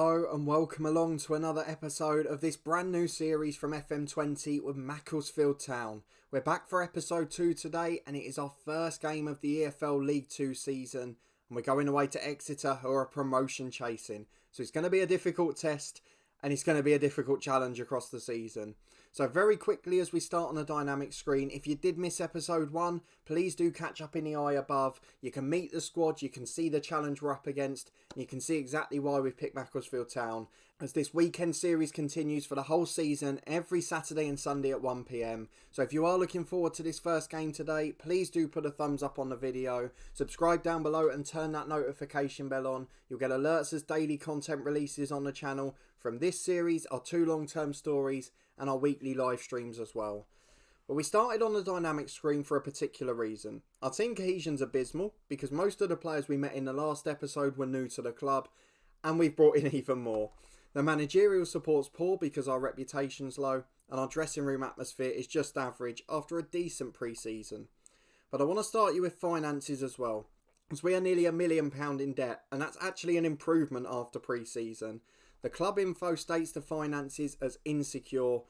Hello and welcome along to another episode of this brand new series from FM20 with Macclesfield Town. We're back for episode 2 today and it is our first game of the EFL League 2 season and we're going away to Exeter, who are promotion chasing. So it's going to be a difficult test and it's going to be a difficult challenge across the season. So very quickly as we start on the dynamic screen, if you did miss episode 1, please do catch up in the eye above. You can meet the squad, you can see the challenge we're up against, and you can see exactly why we've picked Macclesfield Town. As this weekend series continues for the whole season, every Saturday and Sunday at 1 PM. So if you are looking forward to this first game today, please do put a thumbs up on the video, subscribe down below and turn that notification bell on. You'll get alerts as daily content releases on the channel from this series, our 2 long-term stories, and our weekly live streams as well. But we started on the dynamic screen for a particular reason. Our team cohesion's abysmal because most of the players we met in the last episode were new to the club, and we've brought in even more. The managerial support's poor because our reputation's low, and our dressing room atmosphere is just average after a decent pre-season. But I want to start you with finances as well, as we are nearly £1 million in debt, and that's actually an improvement after pre-season. The club info states the finances as insecure,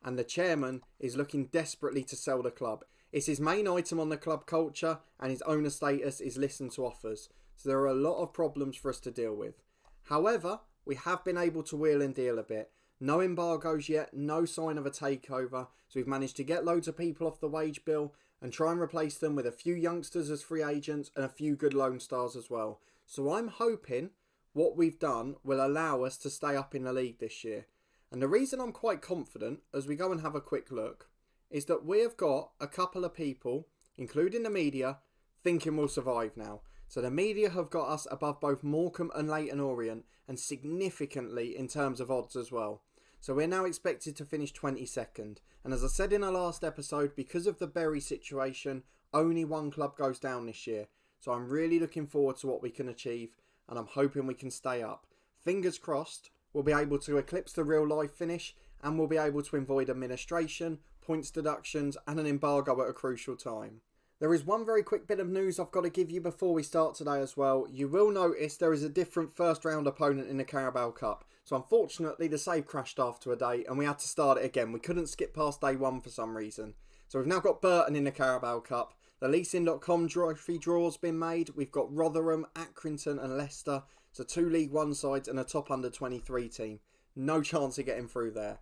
and the chairman is looking desperately to sell the club. It's his main item on the club culture, and his owner status is listen to offers. So there are a lot of problems for us to deal with. However, we have been able to wheel and deal a bit. No embargoes yet, no sign of a takeover, so we've managed to get loads of people off the wage bill and try and replace them with a few youngsters as free agents and a few good loan stars as well. So I'm hoping what we've done will allow us to stay up in the league this year. And the reason I'm quite confident, as we go and have a quick look, is that we have got a couple of people, including the media, thinking we'll survive now. So the media have got us above both Morecambe and Leyton Orient, and significantly in terms of odds as well. So we're now expected to finish 22nd. And as I said in the last episode, because of the Bury situation, only one club goes down this year. So I'm really looking forward to what we can achieve, and I'm hoping we can stay up. Fingers crossed, we'll be able to eclipse the real life finish, and we'll be able to avoid administration, points deductions, and an embargo at a crucial time. There is one very quick bit of news I've got to give you before we start today as well. You will notice there is a different first round opponent in the Carabao Cup. So unfortunately the save crashed after a day and we had to start it again. We couldn't skip past day 1 for some reason. So we've now got Burton in the Carabao Cup. The leasing.com trophy draw's been made. We've got Rotherham, Accrington and Leicester. So 2 League 1 sides and a top under 23 team. No chance of getting through there.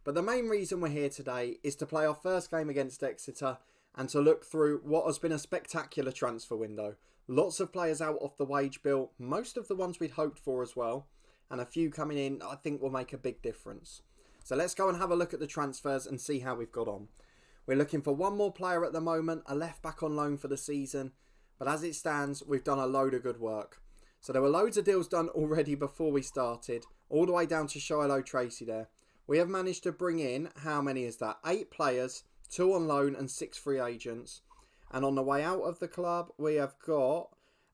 But the main reason we're here today is to play our first game against Exeter and to look through what has been a spectacular transfer window. Lots of players out off the wage bill, most of the ones we'd hoped for as well, and a few coming in I think will make a big difference. So let's go and have a look at the transfers and see how we've got on. We're looking for one more player at the moment, a left back on loan for the season, but as it stands we've done a load of good work. So there were loads of deals done already before we started, all the way down to Shiloh Tracy there. We have managed to bring in, how many is that? 8 players, 2 on loan and 6 free agents. And on the way out of the club, we have got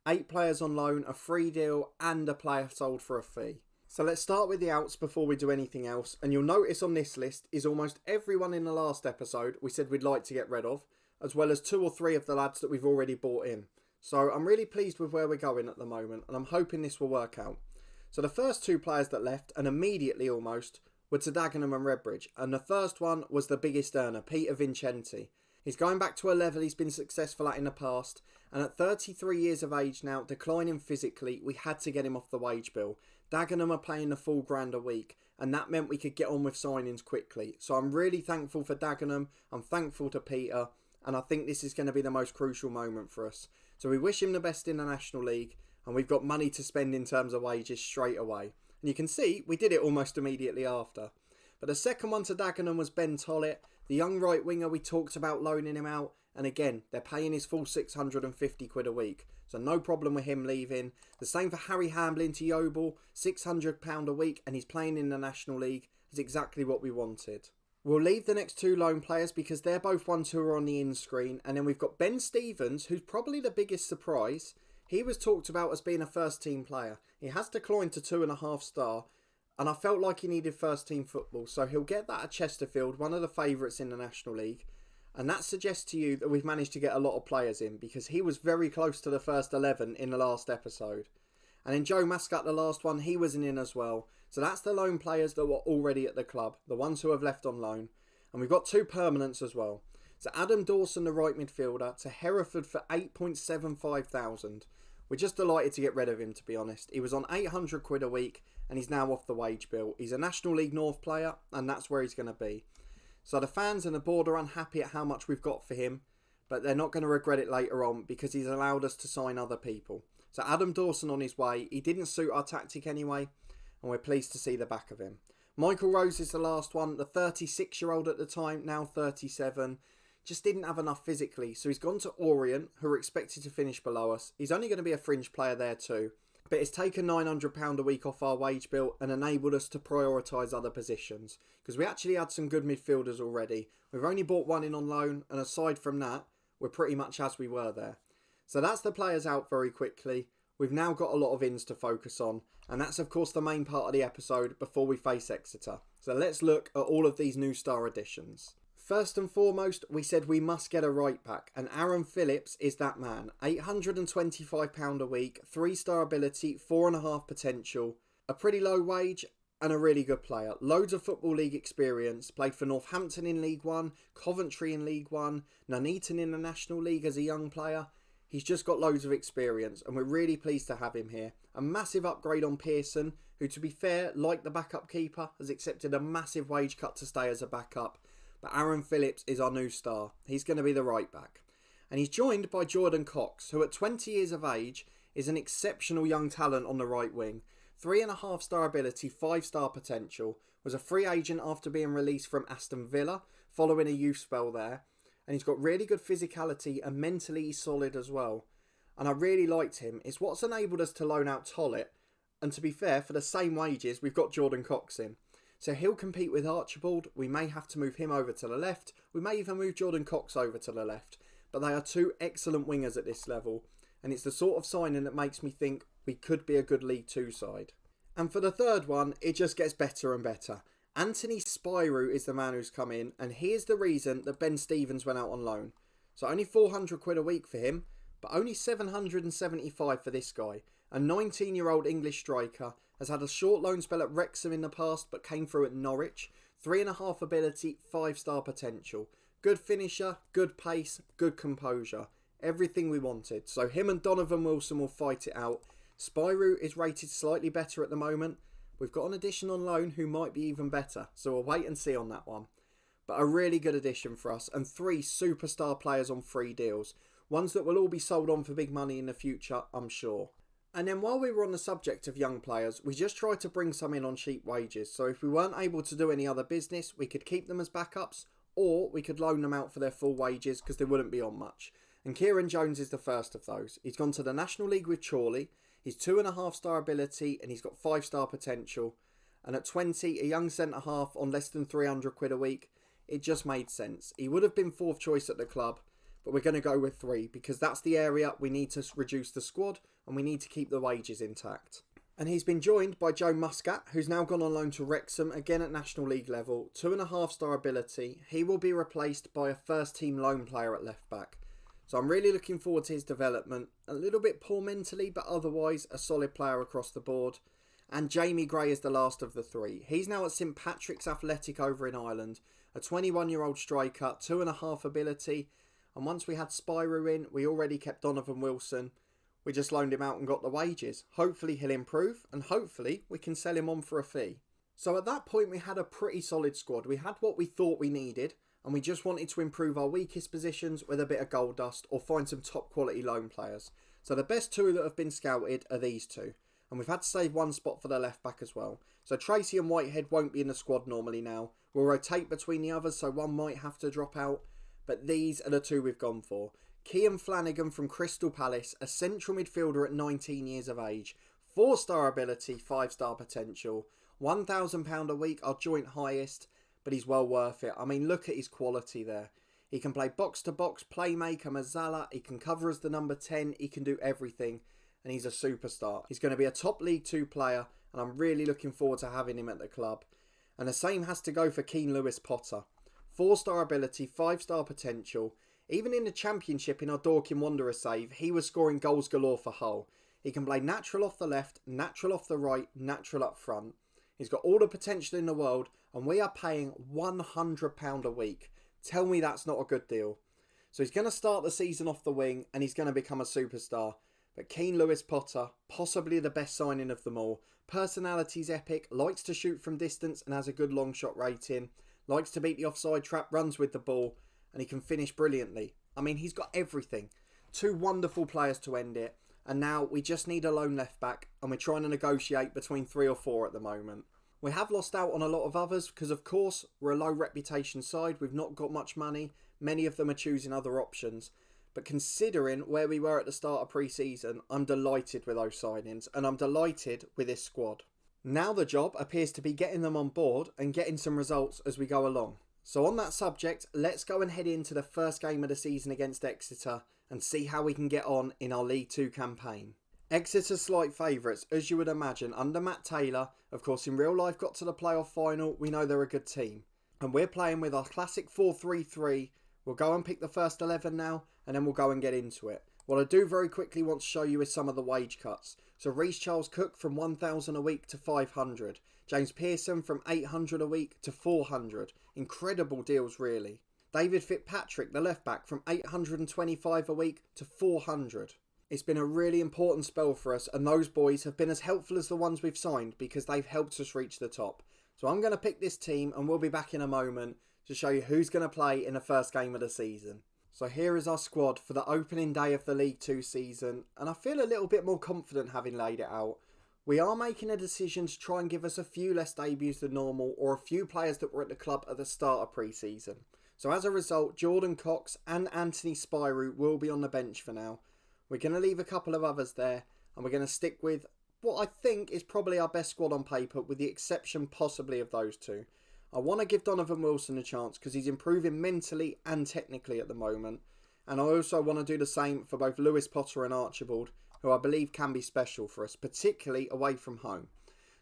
8 players on loan, a free deal and a player sold for a fee. So let's start with the outs before we do anything else. And you'll notice on this list is almost everyone in the last episode we said we'd like to get rid of, as well as 2 or 3 of the lads that we've already bought in. So I'm really pleased with where we're going at the moment and I'm hoping this will work out. So the first 2 players that left, and immediately almost, were to Dagenham and Redbridge, and the first one was the biggest earner, Peter Vincenti. He's going back to a level he's been successful at in the past, and at 33 years of age now, declining physically, we had to get him off the wage bill. Dagenham are paying the full £1,000 a week, and that meant we could get on with signings quickly. So I'm really thankful for Dagenham, I'm thankful to Peter, and I think this is going to be the most crucial moment for us. So we wish him the best in the National League, and we've got money to spend in terms of wages straight away. And you can see we did it almost immediately after. But the second one to Dagenham was Ben Tollett, the young right winger we talked about loaning him out. And again, they're paying his full £650 a week. So no problem with him leaving. The same for Harry Hamblin to Yeovil, £600 a week. And he's playing in the National League. Is exactly what we wanted. We'll leave the next 2 loan players because they're both ones who are on the in-screen. And then we've got Ben Stevens, who's probably the biggest surprise. He was talked about as being a first team player. He has declined to 2.5 star, and I felt like he needed first team football, so he'll get that at Chesterfield, one of the favourites in the National League. And that suggests to you that we've managed to get a lot of players in, because he was very close to the first 11 in the last episode. And then Joe Mascot, the last one, he wasn't in as well. So that's the loan players that were already at the club, the ones who have left on loan. And we've got 2 permanents as well. So Adam Dawson, the right midfielder, to Hereford for 8.75 thousand. We're just delighted to get rid of him, to be honest. He was on 800 quid a week and he's now off the wage bill. He's a National League North player and that's where he's going to be. So the fans and the board are unhappy at how much we've got for him, but they're not going to regret it later on because he's allowed us to sign other people. So Adam Dawson on his way. He didn't suit our tactic anyway, and we're pleased to see the back of him. Michael Rose is the last one, the 36-year-old at the time, now 37. Just didn't have enough physically, so he's gone to Orient, who are expected to finish below us. He's only going to be a fringe player there too, but it's taken £900 a week off our wage bill and enabled us to prioritise other positions, because we actually had some good midfielders already. We've only bought one in on loan, and aside from that, we're pretty much as we were there. So that's the players out very quickly. We've now got a lot of ins to focus on, and that's of course the main part of the episode before we face Exeter. So let's look at all of these new star additions. First and foremost, we said we must get a right back, and Aaron Phillips is that man. £825 a week, 3-star ability, 4.5 potential, a pretty low wage, and a really good player. Loads of Football League experience, played for Northampton in League 1, Coventry in League 1, Nuneaton in the National League as a young player. He's just got loads of experience and we're really pleased to have him here. A massive upgrade on Pearson, who to be fair, like the backup keeper, has accepted a massive wage cut to stay as a backup. But Aaron Phillips is our new star. He's going to be the right back. And he's joined by Jordan Cox, who at 20 years of age is an exceptional young talent on the right wing. 3.5-star ability, 5-star potential. Was a free agent after being released from Aston Villa, following a youth spell there. And he's got really good physicality and mentally he's solid as well. And I really liked him. It's what's enabled us to loan out Tollett. And to be fair, for the same wages, we've got Jordan Cox in. So he'll compete with Archibald. We may have to move him over to the left. We may even move Jordan Cox over to the left. But they are 2 excellent wingers at this level. And it's the sort of signing that makes me think we could be a good League 2 side. And for the third one, it just gets better and better. Anthony Spyrou is the man who's come in, and he is the reason that Ben Stevens went out on loan. So only 400 quid a week for him, but only 775 for this guy. A 19-year-old English striker, has had a short loan spell at Wrexham in the past, but came through at Norwich. 3.5 ability, 5-star potential. Good finisher, good pace, good composure. Everything we wanted. So him and Donovan Wilson will fight it out. Spyrou is rated slightly better at the moment. We've got an addition on loan who might be even better, so we'll wait and see on that one. But a really good addition for us, and 3 superstar players on free deals. Ones that will all be sold on for big money in the future, I'm sure. And then while we were on the subject of young players, we just tried to bring some in on cheap wages. So if we weren't able to do any other business, we could keep them as backups, or we could loan them out for their full wages because they wouldn't be on much. And Kieran Jones is the first of those. He's gone to the National League with Chorley. He's 2.5-star ability and he's got 5-star potential. And at 20, a young centre-half on less than 300 quid a week, it just made sense. He would have been 4th choice at the club, but we're going to go with 3 because that's the area we need to reduce the squad and we need to keep the wages intact. And he's been joined by Joe Mascot, who's now gone on loan to Wrexham, again at National League level. 2.5-star ability. He will be replaced by a first-team loan player at left-back. So I'm really looking forward to his development. A little bit poor mentally, but otherwise a solid player across the board. And Jamie Gray is the last of the 3. He's now at St Patrick's Athletic over in Ireland. A 21-year-old striker, 2.5 ability. And once we had Spyrou in, we already kept Donovan Wilson. We just loaned him out and got the wages. Hopefully he'll improve, and hopefully we can sell him on for a fee. So at that point we had a pretty solid squad. We had what we thought we needed, and we just wanted to improve our weakest positions with a bit of gold dust or find some top quality loan players. So the best 2 that have been scouted are these 2. And we've had to save 1 spot for the left back as well. So Tracy and Whitehead won't be in the squad normally now. We'll rotate between the others, so one might have to drop out. But these are the 2 we've gone for. Kian Flanagan from Crystal Palace, a central midfielder at 19 years of age. 4-star ability, 5-star potential. £1,000 a week, our joint highest, but he's well worth it. I mean, look at his quality there. He can play box-to-box, playmaker, Mazzala. He can cover as the number 10. He can do everything, and he's a superstar. He's going to be a top League 2 player, and I'm really looking forward to having him at the club. And the same has to go for Keane Lewis Potter. 4-star ability, 5-star potential. Even in the Championship in our Dorking Wanderers save, he was scoring goals galore for Hull. He can play natural off the left, natural off the right, natural up front. He's got all the potential in the world, and we are paying £100 a week. Tell me that's not a good deal. So he's going to start the season off the wing, and he's going to become a superstar. But Keen Lewis Potter, possibly the best signing of them all. Personality's epic, likes to shoot from distance and has a good long shot rating. Likes to beat the offside trap, runs with the ball, and he can finish brilliantly. I mean, he's got everything. Two wonderful players to end it. And now we just need a lone left back, and we're trying to negotiate between 3 or 4 at the moment. We have lost out on a lot of others because, of course, we're a low reputation side. We've not got much money. Many of them are choosing other options. But considering where we were at the start of pre-season, I'm delighted with those signings, and I'm delighted with this squad. Now the job appears to be getting them on board and getting some results as we go along. So on that subject, let's go and head into the first game of the season against Exeter and see how we can get on in our League 2 campaign. Exeter slight favourites, as you would imagine, under Matt Taylor. Of course, in real life, got to the playoff final. We know they're a good team. And we're playing with our classic 4-3-3. We'll go and pick the first 11 now, and then we'll go and get into it. What I do very quickly want to show you is some of the wage cuts. So Reece Charles Cook from £1,000 a week to £500. James Pearson from £800 a week to £400. Incredible deals, really. David Fitzpatrick, the left back, from £825 a week to £400. It's been a really important spell for us, and those boys have been as helpful as the ones we've signed because they've helped us reach the top. So I'm going to pick this team, and we'll be back in a moment to show you who's going to play in the first game of the season. So here is our squad for the opening day of the League 2 season, and I feel a little bit more confident having laid it out. We are making a decision to try and give us a few less debuts than normal, or a few players that were at the club at the start of pre-season. So as a result, Jordan Cox and Anthony Spyrou will be on the bench for now. We're going to leave a couple of others there, and we're going to stick with what I think is probably our best squad on paper, with the exception possibly of those two. I want to give Donovan Wilson a chance because he's improving mentally and technically at the moment. And I also want to do the same for both Lewis Potter and Archibald, who I believe can be special for us, particularly away from home.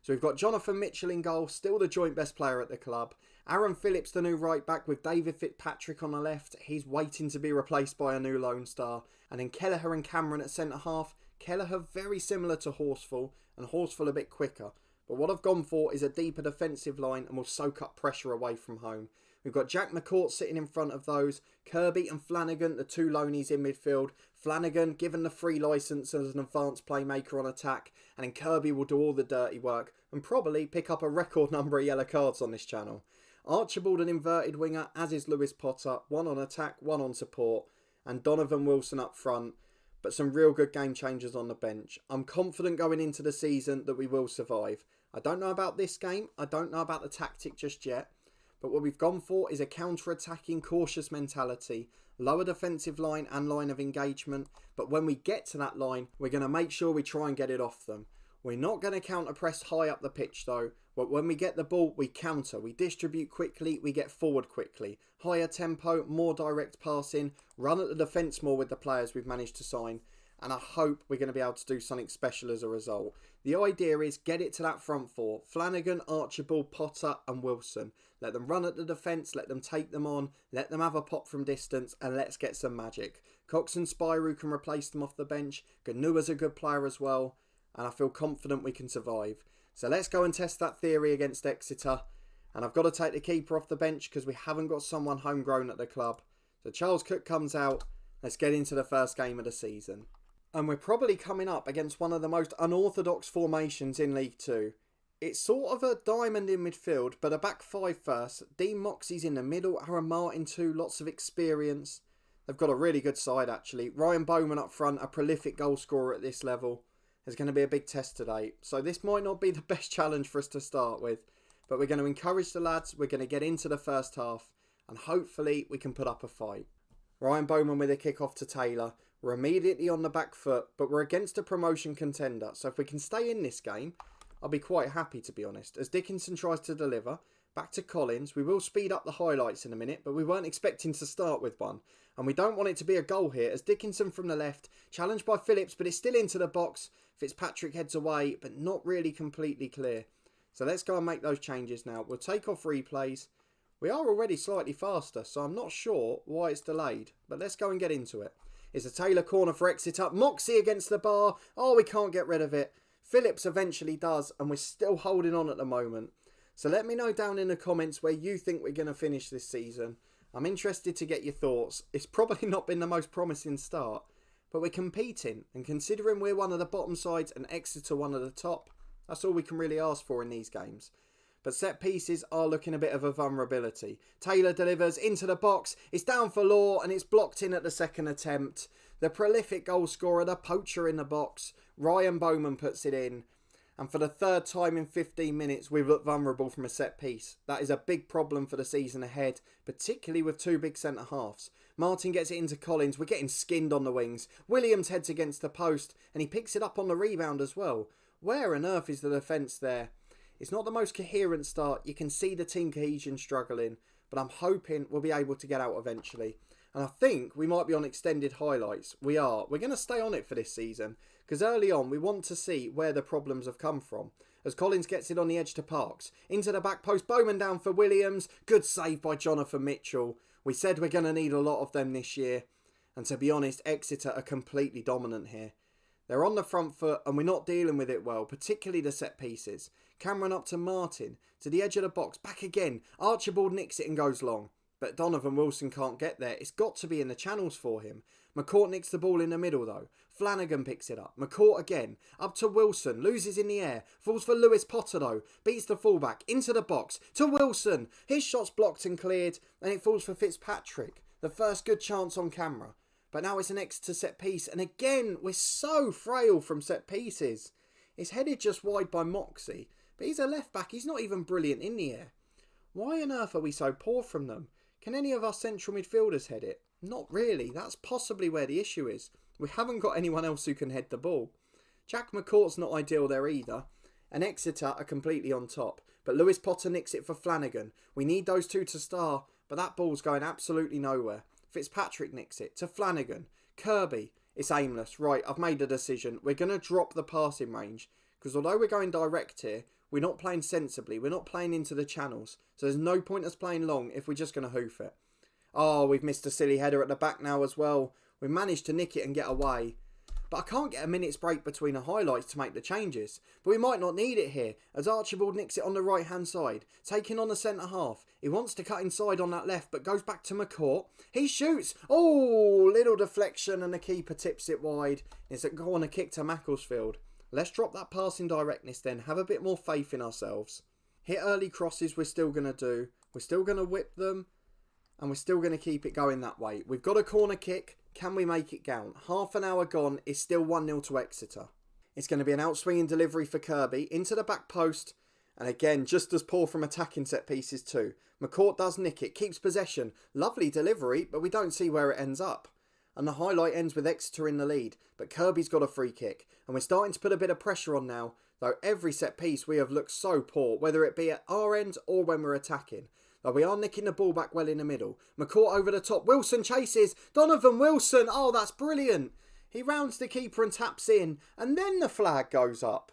So we've got Jonathan Mitchell in goal, still the joint best player at the club. Aaron Phillips, the new right back, with David Fitzpatrick on the left. He's waiting to be replaced by a new Lone Star. And then Kelleher and Cameron at centre half. Kelleher very similar to Horsfall, and Horsfall a bit quicker. But what I've gone for is a deeper defensive line and will soak up pressure away from home. We've got Jack McCourt sitting in front of those. Kirby and Flanagan, the two loanies in midfield. Flanagan given the free licence as an advanced playmaker on attack. And then Kirby will do all the dirty work and probably pick up a record number of yellow cards on this channel. Archibald an inverted winger, as is Lewis Potter. One on attack, one on support. And Donovan Wilson up front. But some real good game changers on the bench. I'm confident going into the season that we will survive. I don't know about this game. I don't know about the tactic just yet. But what we've gone for is a counter-attacking, cautious mentality. Lower defensive line and line of engagement. But when we get to that line, we're going to make sure we try and get it off them. We're not going to counter-press high up the pitch though. But when we get the ball, we counter. We distribute quickly. We get forward quickly. Higher tempo, more direct passing. Run at the defence more with the players we've managed to sign. And I hope we're going to be able to do something special as a result. The idea is get it to that front four. Flanagan, Archibald, Potter and Wilson. Let them run at the defence, let them take them on, let them have a pop from distance, and let's get some magic. Cox and Spyrou can replace them off the bench. Ganua's a good player as well, and I feel confident we can survive. So let's go and test that theory against Exeter. And I've got to take the keeper off the bench because we haven't got someone homegrown at the club. So Charles Cook comes out. Let's get into the first game of the season. And we're probably coming up against one of the most unorthodox formations in League 2. It's sort of a diamond in midfield, but a back five first. Dean Moxey's in the middle, Aaron Martin too, lots of experience. They've got a really good side actually. Ryan Bowman up front, a prolific goal scorer at this level. There's going to be a big test today. So this might not be the best challenge for us to start with, but we're going to encourage the lads. We're going to get into the first half and hopefully we can put up a fight. Ryan Bowman with a kick off to Taylor. We're immediately on the back foot, but we're against a promotion contender. So if we can stay in this game, I'll be quite happy to be honest. As Dickinson tries to deliver, back to Collins. We will speed up the highlights in a minute, but we weren't expecting to start with one. And we don't want it to be a goal here, as Dickinson from the left, challenged by Phillips, but it's still into the box. Fitzpatrick heads away, but not really completely clear. So let's go and make those changes now. We'll take off replays. We are already slightly faster, so I'm not sure why it's delayed, but let's go and get into it. It's a Taylor corner for Exeter. Moxie against the bar. Oh, we can't get rid of it. Phillips eventually does, and we're still holding on at the moment. So let me know down in the comments where you think we're going to finish this season. I'm interested to get your thoughts. It's probably not been the most promising start, but we're competing, and considering we're one of the bottom sides and Exeter one of the top, that's all we can really ask for in these games. But set pieces are looking a bit of a vulnerability. Taylor delivers into the box. It's down for Law and it's blocked in at the second attempt. The prolific goal scorer, the poacher in the box, Ryan Bowman puts it in. And for the third time in 15 minutes, we've looked vulnerable from a set piece. That is a big problem for the season ahead, particularly with two big centre halves. Martin gets it into Collins. We're getting skinned on the wings. Williams heads against the post and he picks it up on the rebound as well. Where on earth is the defence there? It's not the most coherent start. You can see the team cohesion struggling, but I'm hoping we'll be able to get out eventually. And I think we might be on extended highlights. We are. We're going to stay on it for this season, because early on we want to see where the problems have come from. As Collins gets it on the edge to Parks. Into the back post. Bowman down for Williams. Good save by Jonathan Mitchell. We said we're going to need a lot of them this year. And to be honest, Exeter are completely dominant here. They're on the front foot and we're not dealing with it well, particularly the set pieces. Cameron up to Martin, to the edge of the box, back again. Archibald nicks it and goes long. But Donovan Wilson can't get there. It's got to be in the channels for him. McCourt nicks the ball in the middle though. Flanagan picks it up. McCourt again. Up to Wilson. Loses in the air. Falls for Lewis Potter though. Beats the fullback. Into the box. To Wilson. His shot's blocked and cleared. And it falls for Fitzpatrick. The first good chance on camera. But now it's an Exeter set piece. And again, we're so frail from set pieces. It's headed just wide by Moxie. But he's a left back. He's not even brilliant in the air. Why on earth are we so poor from them? Can any of our central midfielders head it? Not really. That's possibly where the issue is. We haven't got anyone else who can head the ball. Jack McCourt's not ideal there either. And Exeter are completely on top. But Lewis Potter nicks it for Flanagan. We need those two to star. But that ball's going absolutely nowhere. Fitzpatrick nicks it to Flanagan. Kirby. It's aimless. Right, I've made a decision. We're going to drop the passing range. Because although we're going direct here, we're not playing sensibly. We're not playing into the channels. So there's no point us playing long if we're just going to hoof it. Oh, we've missed a silly header at the back now as well. We managed to nick it and get away. But I can't get a minute's break between the highlights to make the changes. But we might not need it here, as Archibald nicks it on the right hand side, taking on the centre half. He wants to cut inside on that left, but goes back to McCourt. He shoots. Oh, little deflection and the keeper tips it wide. It's a corner kick to Macclesfield. Let's drop that passing directness then, have a bit more faith in ourselves. Hit early crosses we're still going to do. We're still going to whip them. And we're still going to keep it going that way. We've got a corner kick. Can we make it count? Half an hour gone. It's still 1-0 to Exeter. It's going to be an outswinging delivery for Kirby. Into the back post. And again, just as poor from attacking set pieces too. McCourt does nick it. Keeps possession. Lovely delivery, but we don't see where it ends up. And the highlight ends with Exeter in the lead. But Kirby's got a free kick. And we're starting to put a bit of pressure on now. Though every set piece we have looked so poor. Whether it be at our end or when we're attacking. Though we are nicking the ball back well in the middle. McCourt over the top. Wilson chases. Donovan Wilson. Oh, that's brilliant. He rounds the keeper and taps in. And then the flag goes up.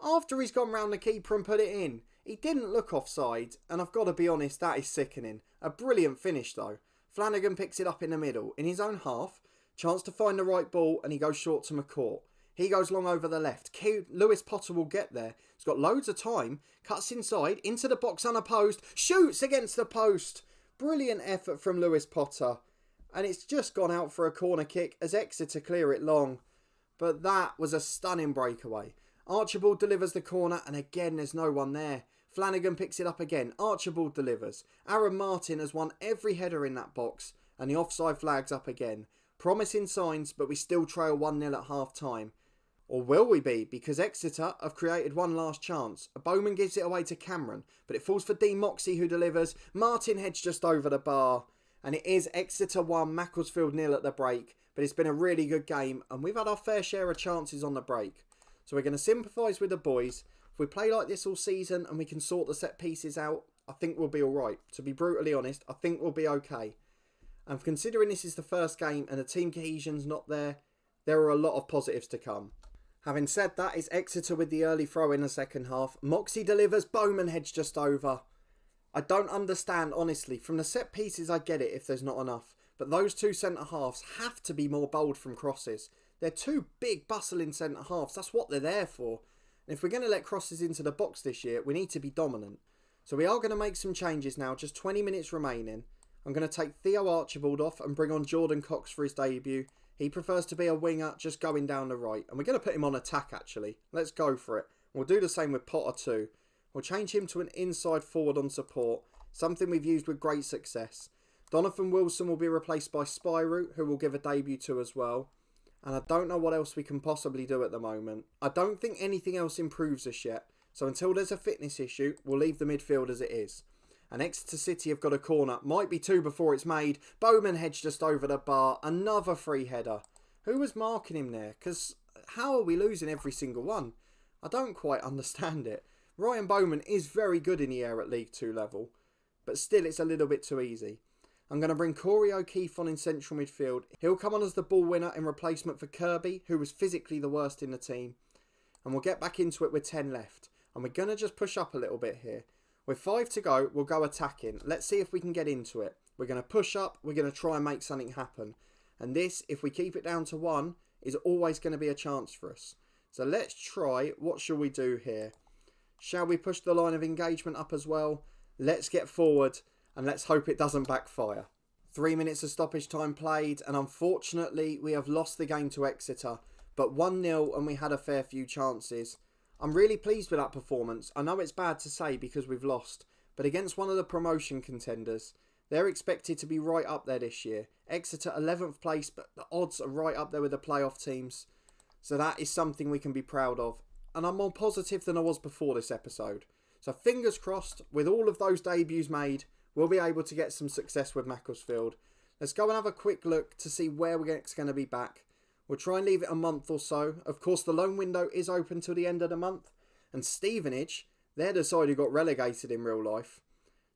After he's gone round the keeper and put it in. He didn't look offside. And I've got to be honest, that is sickening. A brilliant finish though. Flanagan picks it up in the middle. In his own half. Chance to find the right ball. And he goes short to McCourt. He goes long over the left. Lewis Potter will get there. He's got loads of time. Cuts inside. Into the box unopposed. Shoots against the post. Brilliant effort from Lewis Potter. And it's just gone out for a corner kick as Exeter clear it long. But that was a stunning breakaway. Archibald delivers the corner and again there's no one there. Flanagan picks it up again. Archibald delivers. Aaron Martin has won every header in that box. And the offside flag's up again. Promising signs, but we still trail 1-0 at half time. Or will we be? Because Exeter have created one last chance. Bowman gives it away to Cameron, but it falls for Dean Moxie who delivers. Martin heads just over the bar. And it is Exeter 1, Macclesfield 0 at the break. But it's been a really good game and we've had our fair share of chances on the break. So we're going to sympathise with the boys. If we play like this all season and we can sort the set pieces out, I think we'll be alright. To be brutally honest, I think we'll be okay. And considering this is the first game and the team cohesion's not there, there are a lot of positives to come. Having said that, it's Exeter with the early throw in the second half. Moxie delivers, Bowman heads just over. I don't understand, honestly. From the set pieces, I get it if there's not enough. but those two centre-halves have to be more bold from crosses. They're two big, bustling centre-halves. That's what they're there for. And if we're going to let crosses into the box this year, we need to be dominant. So we are going to make some changes now, just 20 minutes remaining. I'm going to take Theo Archibald off and bring on Jordan Cox for his debut. He prefers to be a winger, just going down the right. And we're going to put him on attack, actually. Let's go for it. We'll do the same with Potter too. We'll change him to an inside forward on support, something we've used with great success. Donovan Wilson will be replaced by Spyrou, who we'll give a debut to as well. And I don't know what else we can possibly do at the moment. I don't think anything else improves us yet. So until there's a fitness issue, we'll leave the midfield as it is. And Exeter City have got a corner. Might be two before it's made. Bowman heads just over the bar. Another free header. Who was marking him there? Because how are we losing every single one? I don't quite understand it. Ryan Bowman is very good in the air at League 2 level. But still, it's a little bit too easy. I'm going to bring Corey O'Keefe on in central midfield. He'll come on as the ball winner in replacement for Kirby, who was physically the worst in the team. And we'll get back into it with 10 left. And we're going to just push up a little bit here. With 5 to go, we'll go attacking. Let's see if we can get into it. We're going to push up. We're going to try and make something happen. And this, if we keep it down to 1, is always going to be a chance for us. So let's try. What shall we do here? Shall we push the line of engagement up as well? Let's get forward and let's hope it doesn't backfire. 3 minutes of stoppage time played, and unfortunately we have lost the game to Exeter. But 1-0 and we had a fair few chances. I'm really pleased with that performance. I know it's bad to say because we've lost, but against one of the promotion contenders, they're expected to be right up there this year. Exeter 11th place, but the odds are right up there with the playoff teams. So that is something we can be proud of. And I'm more positive than I was before this episode. So fingers crossed, with all of those debuts made, we'll be able to get some success with Macclesfield. Let's go and have a quick look to see where we're going to be back. We'll try and leave it a month or so. Of course, the loan window is open till the end of the month. And Stevenage, they're the side who got relegated in real life.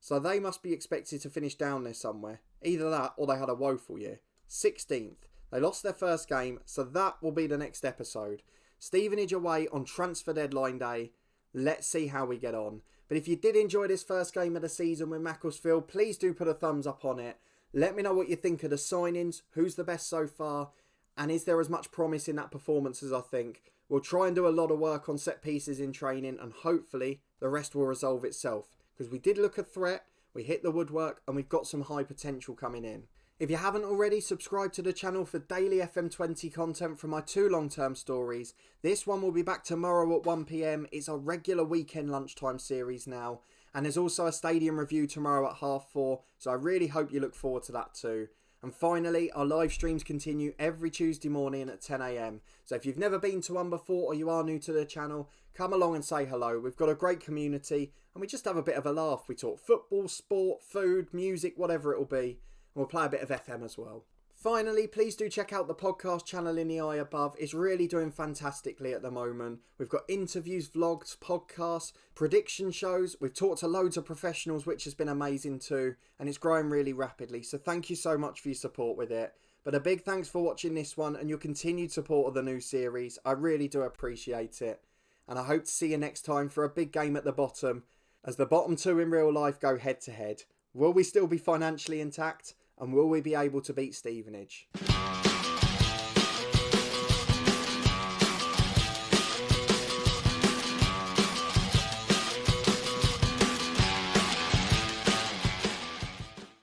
So they must be expected to finish down there somewhere. Either that or they had a woeful year. 16th. They lost their first game, so that will be the next episode. Stevenage away on transfer deadline day. Let's see how we get on. But if you did enjoy this first game of the season with Macclesfield, please do put a thumbs up on it. Let me know what you think of the signings, who's the best so far, and is there as much promise in that performance as I think. We'll try and do a lot of work on set pieces in training, and hopefully the rest will resolve itself. Because we did look a threat, we hit the woodwork, and we've got some high potential coming in. If you haven't already, subscribe to the channel for daily FM20 content from my 2 long-term stories. This one will be back tomorrow at 1 PM. It's a regular weekend lunchtime series now. And there's also a stadium review tomorrow at 4:30, so I really hope you look forward to that too. And finally, our live streams continue every Tuesday morning at 10 AM. So if you've never been to one before or you are new to the channel, come along and say hello. We've got a great community and we just have a bit of a laugh. We talk football, sport, food, music, whatever it will be. And we'll play a bit of FM as well. Finally, please do check out the podcast channel in the eye above. It's really doing fantastically at the moment. We've got interviews, vlogs, podcasts, prediction shows. We've talked to loads of professionals, which has been amazing too. And it's growing really rapidly. So thank you so much for your support with it. But a big thanks for watching this one and your continued support of the new series. I really do appreciate it. And I hope to see you next time for a big game at the bottom, as the bottom 2 in real life go head to head. Will we still be financially intact? And will we be able to beat Stevenage?